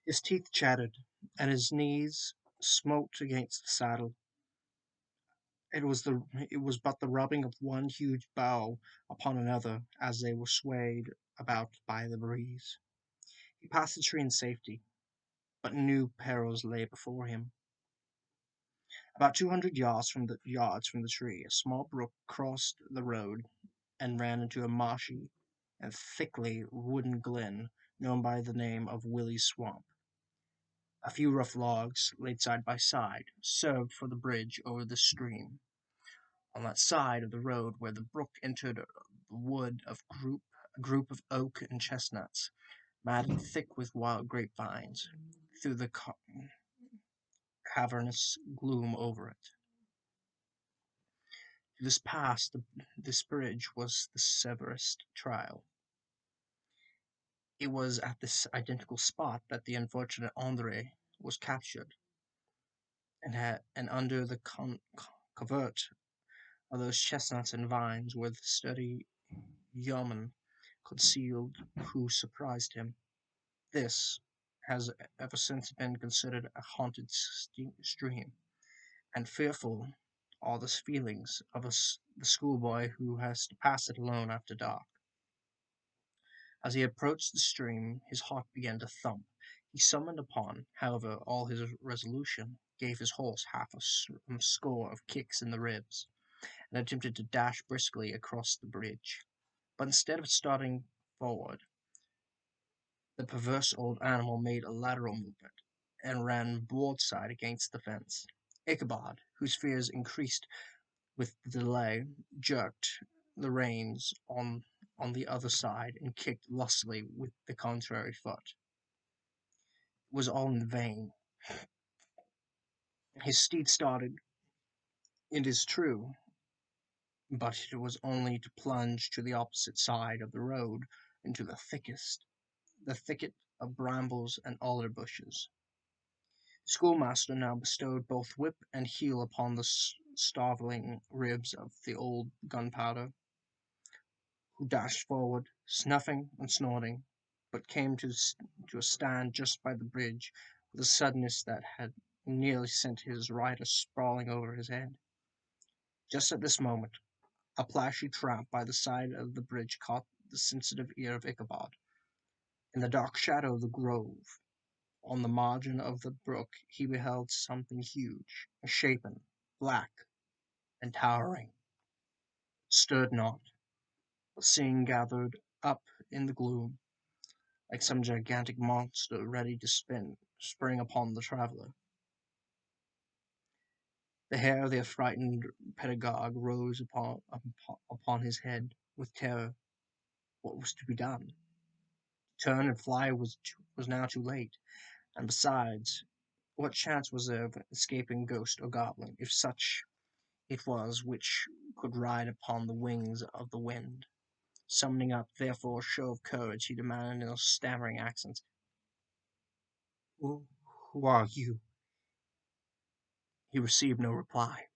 His teeth chattered, and his knees smote against the saddle. It was but the rubbing of one huge bough upon another as they were swayed about by the breeze. He passed the tree in safety, but new perils lay before him. About 200 yards from the tree, a small brook crossed the road and ran into a marshy and thickly wooded glen known by the name of Willie's Swamp. A few rough logs, laid side by side, served for the bridge over the stream. On that side of the road where the brook entered the wood a group of oak and chestnuts, matted thick with wild grapevines, threw the cavernous gloom over it. To this pass, this bridge was the severest trial. It was at this identical spot that the unfortunate Andre was captured, and under the covert of those chestnuts and vines were the sturdy yeomen concealed who surprised him. This has ever since been considered a haunted stream, and fearful are the feelings of the schoolboy who has to pass it alone after dark. As he approached the stream, his heart began to thump. He summoned upon, however, all his resolution, gave his horse half a score of kicks in the ribs, and attempted to dash briskly across the bridge. But instead of starting forward, the perverse old animal made a lateral movement, and ran broadside against the fence. Ichabod, whose fears increased with the delay, jerked the reins on the other side, and kicked lustily with the contrary foot. It was all in vain. His steed started, it is true, but it was only to plunge to the opposite side of the road into the thicket of brambles and alder bushes. The schoolmaster now bestowed both whip and heel upon the starveling ribs of the old gunpowder, who dashed forward, snuffing and snorting, but came to a stand just by the bridge with a suddenness that had nearly sent his rider sprawling over his head. Just at this moment, a plashy tramp by the side of the bridge caught the sensitive ear of Ichabod. In the dark shadow of the grove, on the margin of the brook, he beheld something huge, misshapen, black, and towering. It stirred not, but seemed gathered up in the gloom, like some gigantic monster ready to spring upon the traveller. The hair of the affrighted pedagogue rose upon his head with terror. What was to be done? To turn and fly was now too late, and besides, what chance was there of escaping ghost or goblin, if such it was which could ride upon the wings of the wind? Summoning up, therefore, a show of courage, he demanded in those stammering accents, "Who are you?" He received no reply.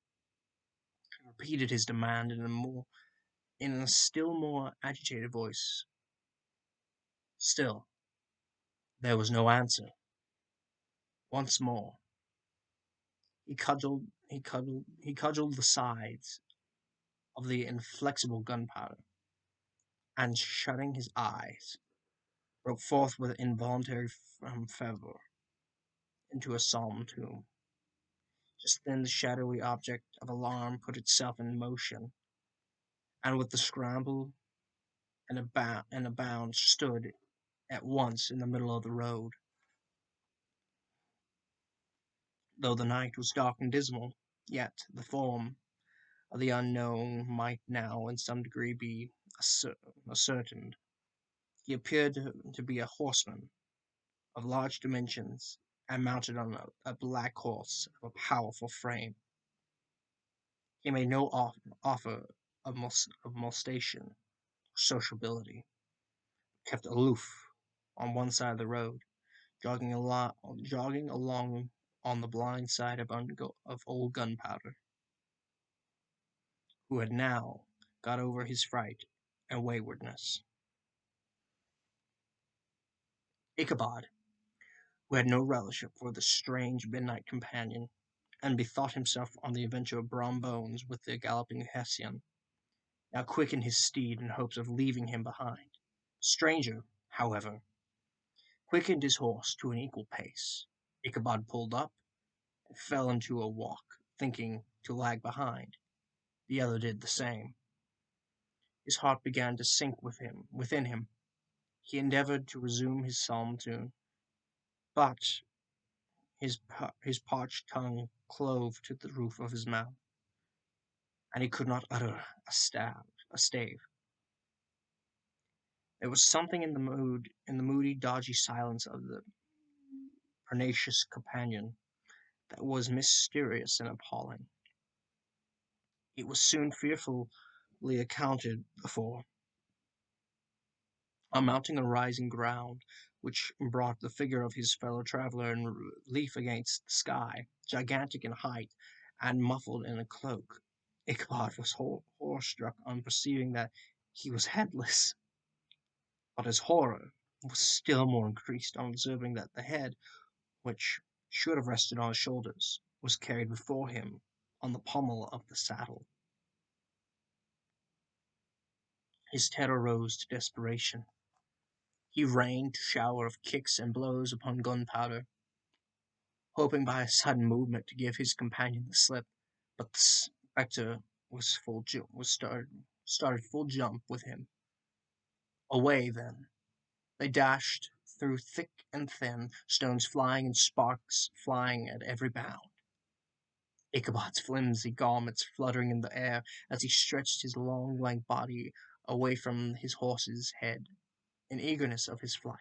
He repeated his demand in a still more agitated voice. Still there was no answer. Once more he cudgeled the sides of the inflexible gunpowder, and shutting his eyes, broke forth with involuntary fervor into a solemn tune. Just then the shadowy object of alarm put itself in motion, and with a scramble and a bound stood at once in the middle of the road. Though the night was dark and dismal, yet the form of the unknown might now in some degree be ascertained. He appeared to be a horseman of large dimensions, and mounted on a black horse of a powerful frame. He made no offer of molestation or sociability, kept aloof on one side of the road, jogging along on the blind side of old Gunpowder, who had now got over his fright and waywardness. Ichabod, who had no relish for the strange midnight companion, and bethought himself on the adventure of Brom Bones with the galloping Hessian, now quickened his steed in hopes of leaving him behind. Stranger, however, quickened his horse to an equal pace. Ichabod pulled up, and fell into a walk, thinking to lag behind. The other did the same. His heart began to sink within him. He endeavored to resume his solemn tune, but his parched tongue clove to the roof of his mouth, and he could not utter a stave. There was something in the moody, dodgy silence of the pernicious companion that was mysterious and appalling. It was soon fearfully accounted for. On mounting a rising ground, which brought the figure of his fellow traveller in relief against the sky, gigantic in height, and muffled in a cloak, Ichabod was horror-struck on perceiving that he was headless. But his horror was still more increased on observing that the head, which should have rested on his shoulders, was carried before him on the pommel of the saddle. His terror rose to desperation. He rained a shower of kicks and blows upon Gunpowder, hoping by a sudden movement to give his companion the slip, but the spectre started full jump with him. Away then they dashed through thick and thin, stones flying and sparks flying at every bound. Ichabod's flimsy garments fluttering in the air as he stretched his long, lank body away from his horse's head in eagerness of his flight,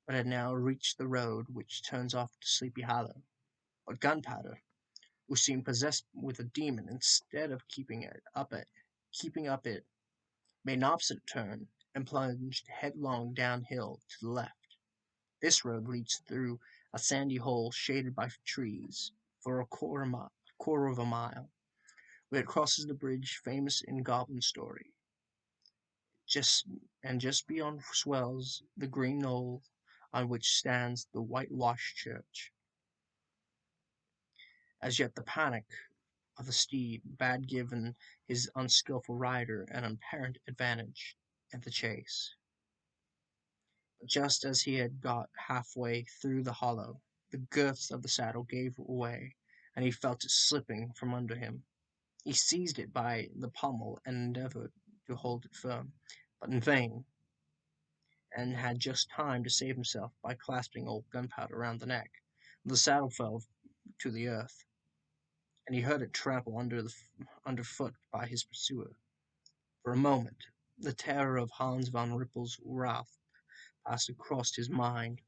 but had now reached the road which turns off to Sleepy Hollow. But Gunpowder, who seemed possessed with a demon, instead of keeping up it, made an opposite turn and plunged headlong downhill to the left. This road leads through a sandy hole shaded by trees for quarter of a mile, where it crosses the bridge famous in goblin story. Just beyond swells the green knoll on which stands the whitewashed church. As yet the panic of the steed bad given his unskilful rider an apparent advantage in the chase. But just as he had got half-way through the hollow, the girths of the saddle gave way, and he felt it slipping from under him. He seized it by the pommel and endeavoured to hold it firm, but in vain, and had just time to save himself by clasping old Gunpowder round the neck. The saddle fell to the earth, and he heard it trample underfoot by his pursuer. For a moment, the terror of Hans von Rippel's wrath passed across his mind,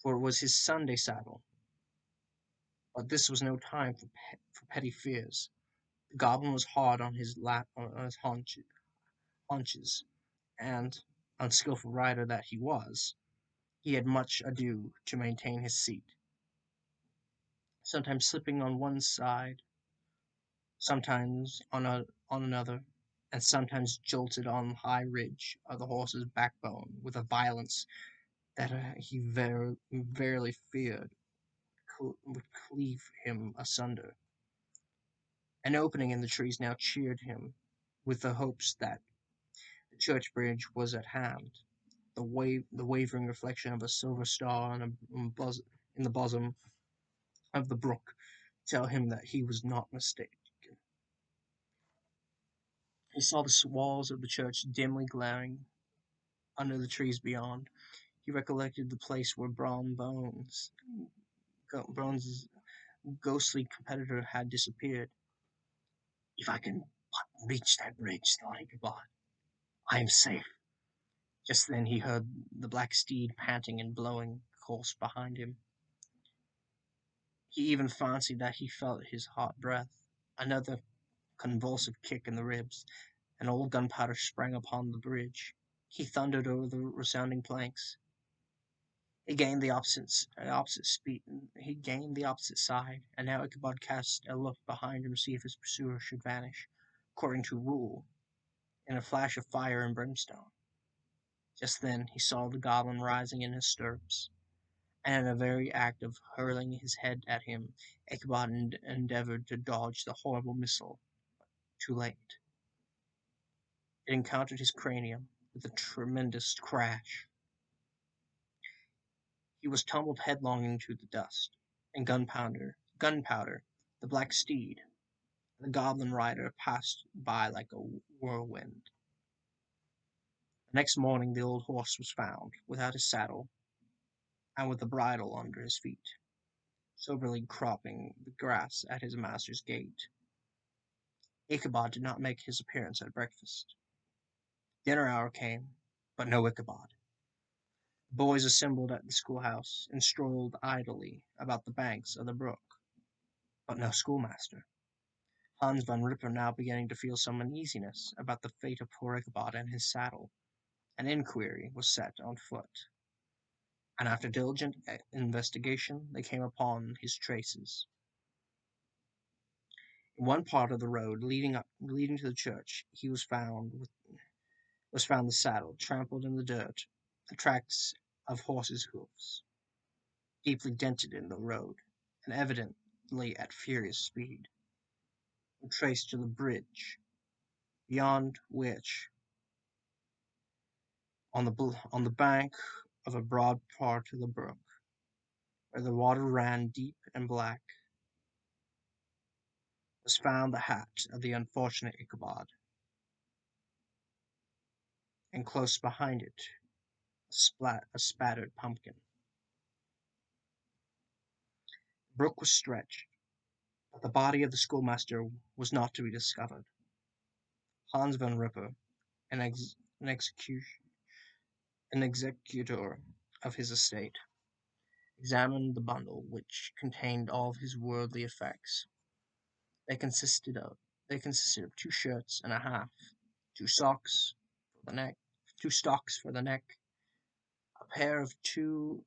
for it was his Sunday saddle. But this was no time for petty fears. The goblin was hard on his haunches, and, unskilful rider that he was, he had much ado to maintain his seat, sometimes slipping on one side, sometimes on another, and sometimes jolted on the high ridge of the horse's backbone with a violence that he verily feared would cleave him asunder. An opening in the trees now cheered him with the hopes that the church bridge was at hand. The wavering reflection of a silver star in the bosom of the brook tell him that he was not mistaken. He saw the walls of the church dimly glaring under the trees beyond. He recollected the place where Bones' ghostly competitor had disappeared. If I can but reach that bridge, thought Ichabod, I am safe. Just then he heard the black steed panting and blowing close behind him. He even fancied that he felt his hot breath. Another convulsive kick in the ribs, and old Gunpowder sprang upon the bridge. He thundered over the resounding planks. He gained the opposite speed. He gained the opposite side, and now Ichabod cast a look behind him to see if his pursuer should vanish, according to rule, in a flash of fire and brimstone. Just then he saw the goblin rising in his stirrups. and in a very act of hurling his head at him, Ichabod endeavored to dodge the horrible missile. Too late. It encountered his cranium with a tremendous crash. He was tumbled headlong into the dust, and gunpowder, the black steed, the goblin rider passed by like a whirlwind. The next morning the old horse was found, without his saddle, and with the bridle under his feet, soberly cropping the grass at his master's gate. Ichabod did not make his appearance at breakfast. Dinner hour came, but no Ichabod. The boys assembled at the schoolhouse, and strolled idly about the banks of the brook, but no schoolmaster. Hans Van Ripper now beginning to feel some uneasiness about the fate of poor Ichabod and his saddle, an inquiry was set on foot, and after diligent investigation they came upon his traces. In one part of the road leading to the church he was found the saddle trampled in the dirt, the tracks of horses' hoofs, deeply dented in the road, and evidently at furious speed, were traced to the bridge, beyond which, on the bank of a broad part of the brook, where the water ran deep and black, was found the hat of the unfortunate Ichabod, and close behind it a spattered pumpkin. The brook was stretched, but the body of the schoolmaster was not to be discovered. Hans Van Ripper, an, ex- an, an executor of his estate, examined the bundle which contained all his worldly effects. They consisted of they consisted of 2 shirts and a half, two socks for the neck, 2 stocks for the neck, a pair of 2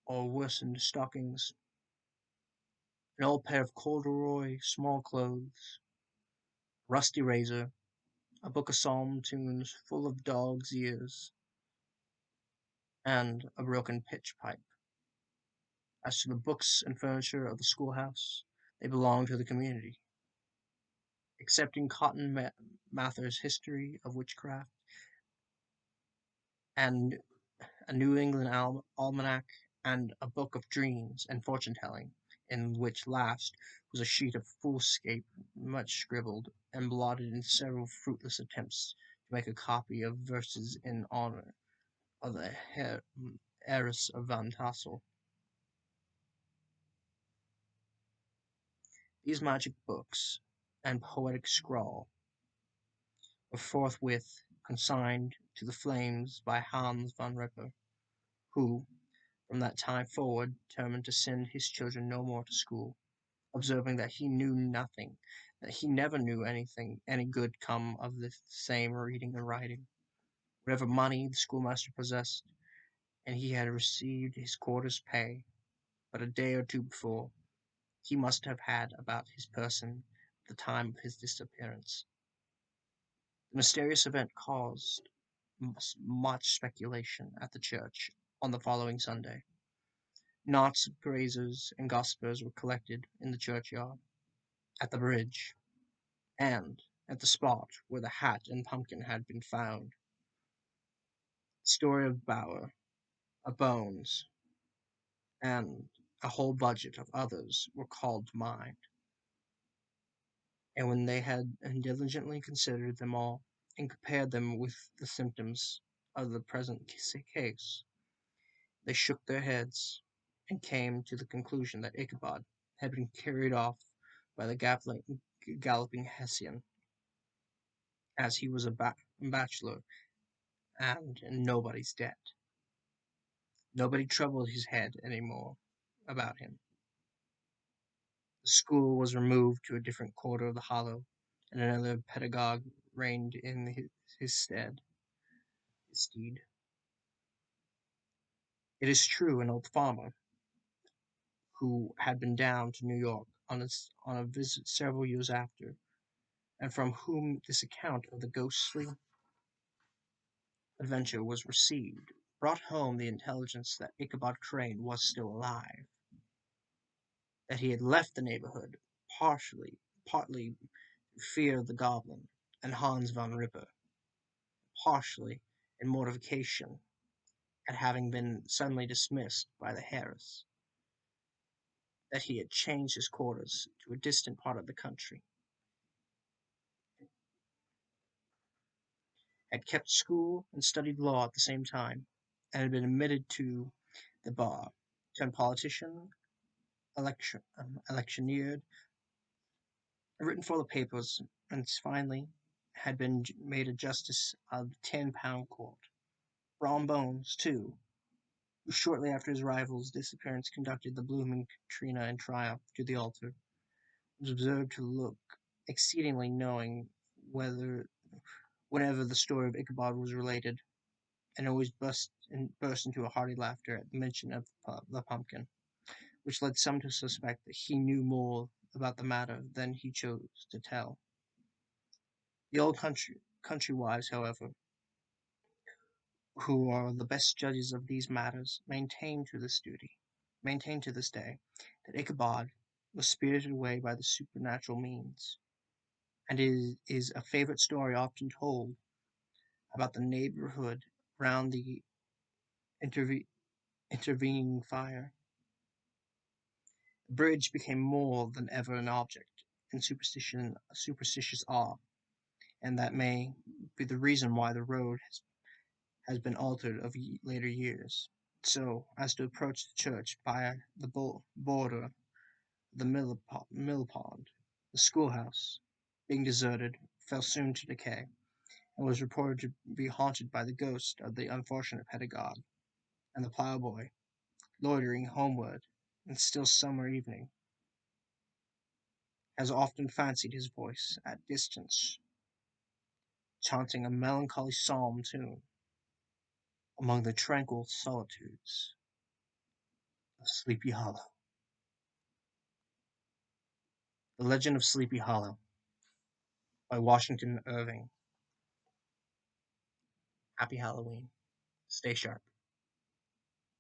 or worsened stockings, an old pair of corduroy small clothes, a rusty razor, a book of psalm tunes full of dog's ears, and a broken pitch pipe. As to the books and furniture of the schoolhouse, they belonged to the community. Excepting Cotton Mather's History of Witchcraft and a New England Almanac, and a book of dreams and fortune-telling, in which last was a sheet of foolscape much scribbled and blotted in several fruitless attempts to make a copy of verses in honor of the heiress of Van Tassel. These magic books and poetic scrawl were forthwith consigned to the flames by Hans Van Ripper, who, from that time forward, determined to send his children no more to school, observing that he knew nothing, that he never knew any good come of the same reading and writing. Whatever money the schoolmaster possessed, and he had received his quarter's pay but a day or two before, he must have had about his person at the time of his disappearance. The mysterious event caused much speculation at the church on the following Sunday. Knots of grazers and gossipers were collected in the churchyard, at the bridge, and at the spot where the hat and pumpkin had been found. The story of Bower, of Bones, and a whole budget of others were called to mind, and when they had diligently considered them all, and compared them with the symptoms of the present case, they shook their heads, and came to the conclusion that Ichabod had been carried off by the galloping Hessian, as he was a bachelor and in nobody's debt. Nobody troubled his head any more about him. The school was removed to a different quarter of the hollow, and another pedagogue reigned in his stead. It is true, an old farmer, who had been down to New York on a visit several years after, and from whom this account of the ghostly adventure was received, brought home the intelligence that Ichabod Crane was still alive, that he had left the neighborhood, partly through fear of the goblin and Hans von Ripper, partially in mortification at having been suddenly dismissed by the Harris, that he had changed his quarters to a distant part of the country, had kept school and studied law at the same time, and had been admitted to the bar, turned politician, electioneered, written for the papers, and finally had been made a justice of the 10-pound court. Brom Bones, too, who shortly after his rival's disappearance conducted the blooming Katrina in triumph to the altar, was observed to look exceedingly knowing whenever the story of Ichabod was related, and always burst into a hearty laughter at the mention of the pumpkin, which led some to suspect that he knew more about the matter than he chose to tell. The old country wives, however, who are the best judges of these matters, maintain to this day, that Ichabod was spirited away by the supernatural means, and is a favorite story often told about the neighborhood round the intervening fire. The bridge became more than ever an object in superstitious awe, and that may be the reason why the road has been altered of later years, so as to approach the church by the border of the mill pond. The schoolhouse, being deserted, fell soon to decay, and was reported to be haunted by the ghost of the unfortunate pedagogue, and the ploughboy, loitering homeward in still summer evening, has often fancied his voice at distance, chanting a melancholy psalm tune among the tranquil solitudes of Sleepy Hollow. The Legend of Sleepy Hollow by Washington Irving. Happy Halloween. Stay sharp.